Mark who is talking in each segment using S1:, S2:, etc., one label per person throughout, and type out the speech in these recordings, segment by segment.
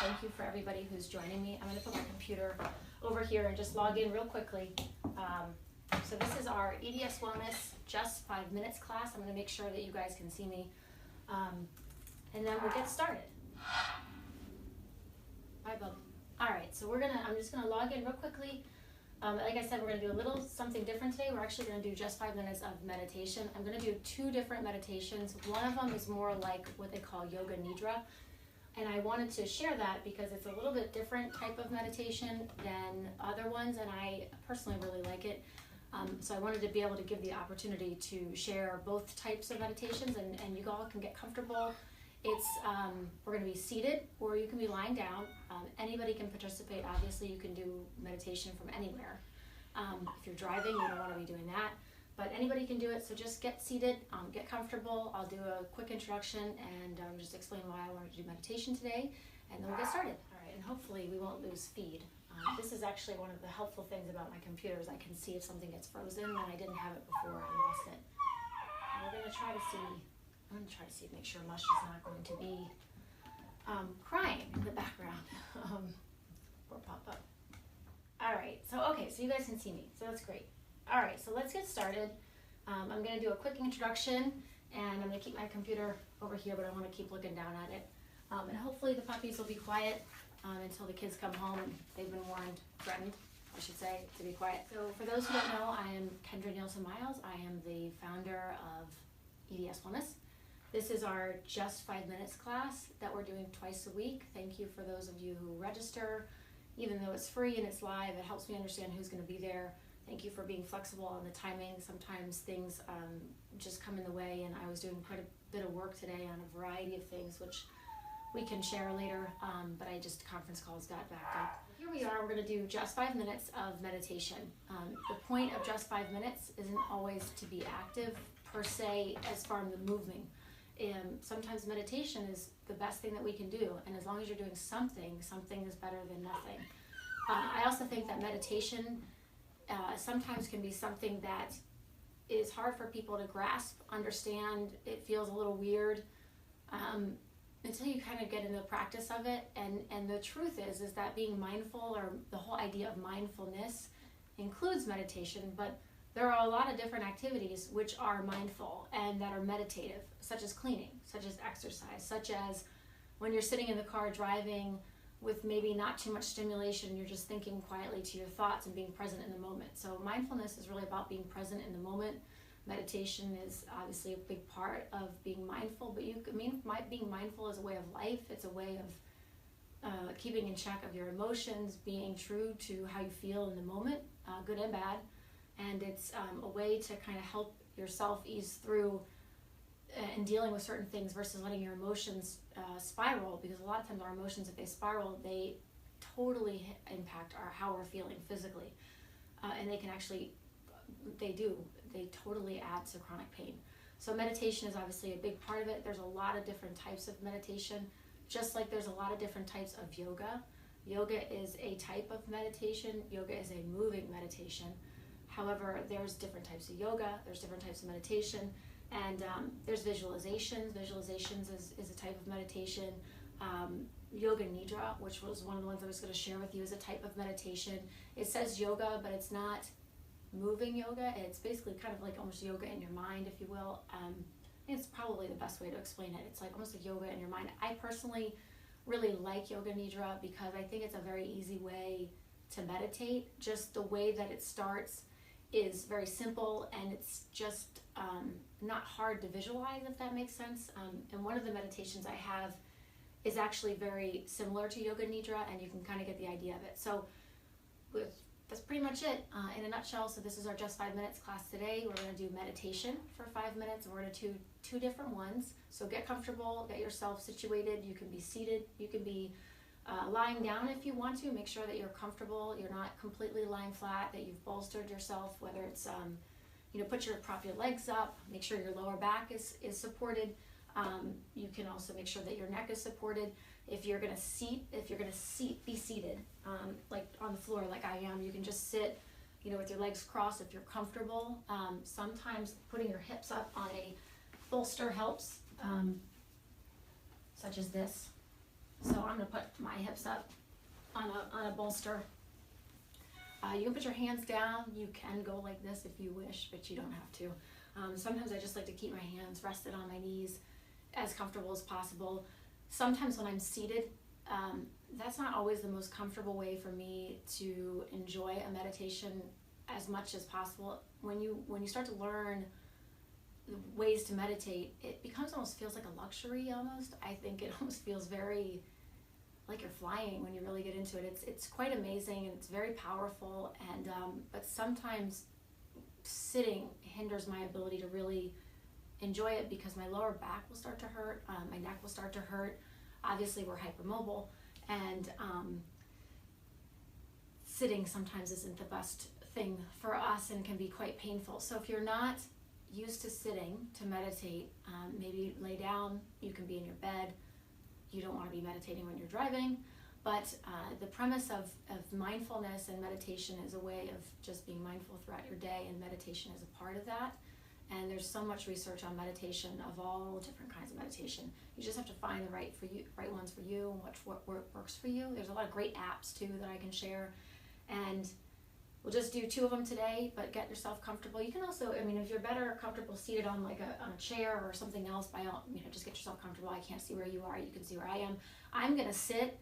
S1: thank you for everybody who's joining me. I'm going to put my computer over here and just log in real quickly. So this is our EDS Wellness Just 5 Minutes class. I'm going to make sure that you guys can see me. And then we'll get started. Bye, Bub. All right, so I'm just going to log in real quickly. Like I said, we're going to do a little something different today. We're actually going to do just 5 minutes of meditation. I'm going to do 2 different meditations. One of them is more like what they call yoga nidra. And I wanted to share that because it's a little bit different type of meditation than other ones, and I personally really like it. So I wanted to be able to give the opportunity to share both types of meditations, and you all can get comfortable. We're going to be seated, or you can be lying down. Anybody can participate. Obviously, you can do meditation from anywhere. If you're driving, you don't want to be doing that. But anybody can do it, so just get seated, get comfortable. I'll do a quick introduction and just explain why I wanted to do meditation today, and then we'll get started. All right, and hopefully we won't lose feed. This is actually one of the helpful things about my computer is I can see if something gets frozen, and I didn't have it before I lost it. And we're going to try to see, make sure Mush is not going to be crying in the background or pop up. All right, so you guys can see me, so that's great. All right, so let's get started. I'm going to do a quick introduction, and I'm going to keep my computer over here, but I want to keep looking down at it. And hopefully the puppies will be quiet until the kids come home, and they've been threatened, I should say, to be quiet. So for those who don't know, I am Kendra Nielsen-Miles. I am the founder of EDS Wellness. This is our Just 5 Minutes class that we're doing twice a week. Thank you for those of you who register. Even though it's free and it's live, it helps me understand who's going to be there. Thank you for being flexible on the timing. Sometimes things just come in the way, and I was doing quite a bit of work today on a variety of things, which we can share later, but conference calls got backed up. Here we are, we're going to do just 5 minutes of meditation. The point of just 5 minutes isn't always to be active per se as far as the moving. Sometimes meditation is the best thing that we can do, and as long as you're doing something is better than nothing. I also think that meditation sometimes can be something that is hard for people to grasp, understand. It feels a little weird until you kind of get into the practice of it. And the truth is that being mindful, or the whole idea of mindfulness, includes meditation, but there are a lot of different activities which are mindful and that are meditative, such as cleaning, such as exercise, such as when you're sitting in the car driving with maybe not too much stimulation, you're just thinking quietly to your thoughts and being present in the moment. So mindfulness is really about being present in the moment. Meditation is obviously a big part of being mindful, but being mindful is a way of life. It's a way of keeping in check of your emotions, being true to how you feel in the moment, good and bad. And it's a way to kind of help yourself ease through and dealing with certain things versus letting your emotions spiral, because a lot of times our emotions, if they spiral, they totally impact how we're feeling physically. And they can actually, they totally add to chronic pain. So meditation is obviously a big part of it. There's a lot of different types of meditation, just like there's a lot of different types of yoga. Yoga is a type of meditation. Yoga is a moving meditation. However, there's different types of yoga, there's different types of meditation, and there's visualizations. Visualizations is a type of meditation. Yoga Nidra, which was one of the ones I was going to share with you, is a type of meditation. It says yoga, but it's not moving yoga. It's basically kind of like almost yoga in your mind, if you will. It's probably the best way to explain it. It's like almost like yoga in your mind. I personally really like Yoga Nidra because I think it's a very easy way to meditate. Just the way that it starts is very simple, and it's just not hard to visualize, if that makes sense. And one of the meditations I have is actually very similar to Yoga Nidra, and you can kind of get the idea of it. So that's pretty much it in a nutshell. So this is our Just 5 Minutes class today. We're going to do meditation for 5 minutes, and we're going to do 2 different ones. So get comfortable, get yourself situated. You can be seated, you can be lying down if you want to. Make sure that you're comfortable, you're not completely lying flat, that you've bolstered yourself, whether it's prop your legs up, make sure your lower back is supported. You can also make sure that your neck is supported. If you're gonna be seated, like on the floor like I am, you can just sit, with your legs crossed if you're comfortable. Sometimes putting your hips up on a bolster helps, such as this. So I'm gonna put my hips up on a bolster. You can put your hands down. You can go like this if you wish, but you don't have to. Sometimes I just like to keep my hands rested on my knees, as comfortable as possible. Sometimes when I'm seated, that's not always the most comfortable way for me to enjoy a meditation as much as possible. When you start to learn ways to meditate, it almost feels like a luxury almost. I think it almost feels very like you're flying when you really get into it. It's quite amazing and it's very powerful, and but sometimes sitting hinders my ability to really enjoy it because my lower back will start to hurt, my neck will start to hurt. Obviously we're hypermobile, and sitting sometimes isn't the best thing for us and can be quite painful. So if you're not used to sitting to meditate, maybe lay down. You can be in your bed. You don't want to be meditating when you're driving, but the premise of mindfulness and meditation is a way of just being mindful throughout your day, and meditation is a part of that. And there's so much research on meditation, of all different kinds of meditation. You just have to find the right ones for you, and what works for you. There's a lot of great apps too that I can share, and we'll just do 2 of them today, but get yourself comfortable. You can also, I mean, if you're better comfortable seated on like on a chair or something else, just get yourself comfortable. I can't see where you are. You can see where I am. I'm gonna sit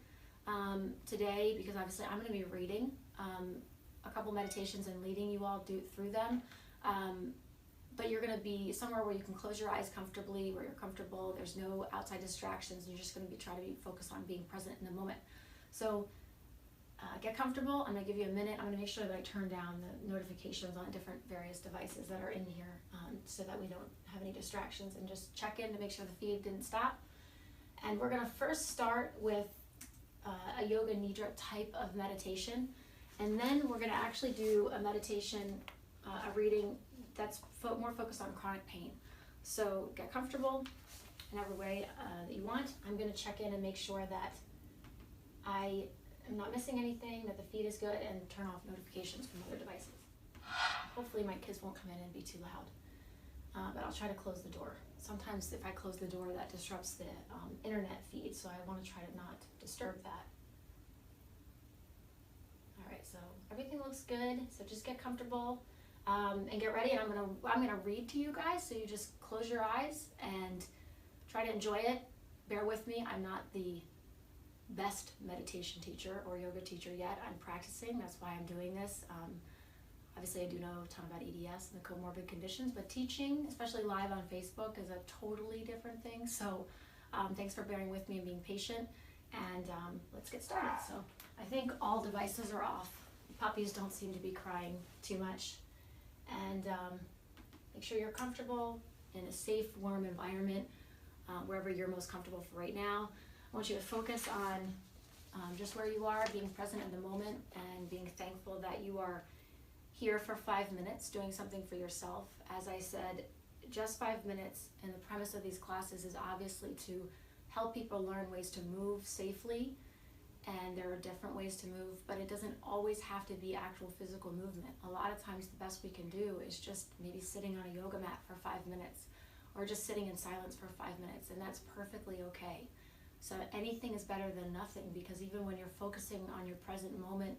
S1: today because obviously I'm gonna be reading a couple meditations and leading you all through them. But you're gonna be somewhere where you can close your eyes comfortably, where you're comfortable. There's no outside distractions. You're just gonna try to be focused on being present in the moment. So get comfortable. I'm gonna give you a minute. I'm gonna make sure that I turn down the notifications on different various devices that are in here, so that we don't have any distractions, and just check in to make sure the feed didn't stop. And we're gonna first start with a yoga nidra type of meditation, and then we're gonna actually do a meditation, a reading that's more focused on chronic pain. So get comfortable in every way that you want. I'm gonna check in and make sure that I am not missing anything, that the feed is good, and turn off notifications from other devices. Hopefully my kids won't come in and be too loud, but I'll try to close the door. Sometimes if I close the door, that disrupts the internet feed, so I want to try to not disturb that. All right, so everything looks good, so just get comfortable and get ready, and I'm gonna read to you guys, so you just close your eyes and try to enjoy it. Bear with me, I'm not the best meditation teacher or yoga teacher yet. I'm practicing, that's why I'm doing this. Obviously I do know a ton about EDS and the comorbid conditions, but teaching, especially live on Facebook, is a totally different thing. So thanks for bearing with me and being patient, and let's get started. So I think all devices are off. Puppies don't seem to be crying too much, and make sure you're comfortable in a safe, warm environment, wherever you're most comfortable for right now. I want you to focus on just where you are, being present in the moment, and being thankful that you are here for 5 minutes doing something for yourself. As I said, just 5 minutes, and the premise of these classes is obviously to help people learn ways to move safely, and there are different ways to move, but it doesn't always have to be actual physical movement. A lot of times the best we can do is just maybe sitting on a yoga mat for 5 minutes, or just sitting in silence for 5 minutes, and that's perfectly okay. So anything is better than nothing, because even when you're focusing on your present moment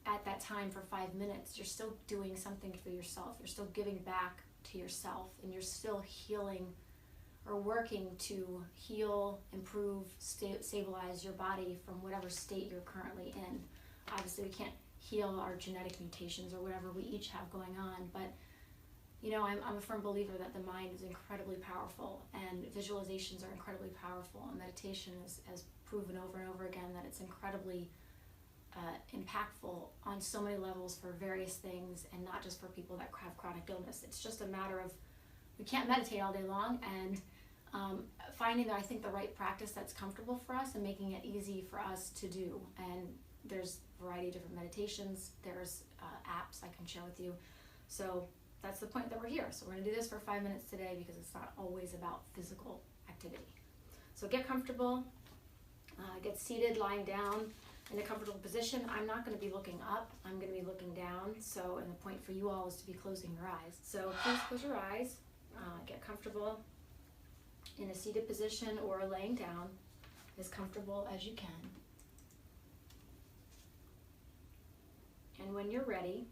S1: at that time for 5 minutes, you're still doing something for yourself. You're still giving back to yourself, and you're still healing or working to heal, improve, stabilize your body from whatever state you're currently in. Obviously we can't heal our genetic mutations or whatever we each have going on, but you know, I'm a firm believer that the mind is incredibly powerful, and visualizations are incredibly powerful, and meditation has proven over and over again that it's incredibly impactful on so many levels for various things, and not just for people that have chronic illness. It's just a matter of, we can't meditate all day long, and finding, I think, the right practice that's comfortable for us and making it easy for us to do. And there's a variety of different meditations, there's apps I can share with you. So that's the point that we're here. So we're gonna do this for 5 minutes today, because it's not always about physical activity. So get comfortable, get seated, lying down in a comfortable position. I'm not gonna be looking up, I'm gonna be looking down. So, and the point for you all is to be closing your eyes. So please close your eyes, get comfortable in a seated position or laying down. as comfortable as you can. And when you're ready,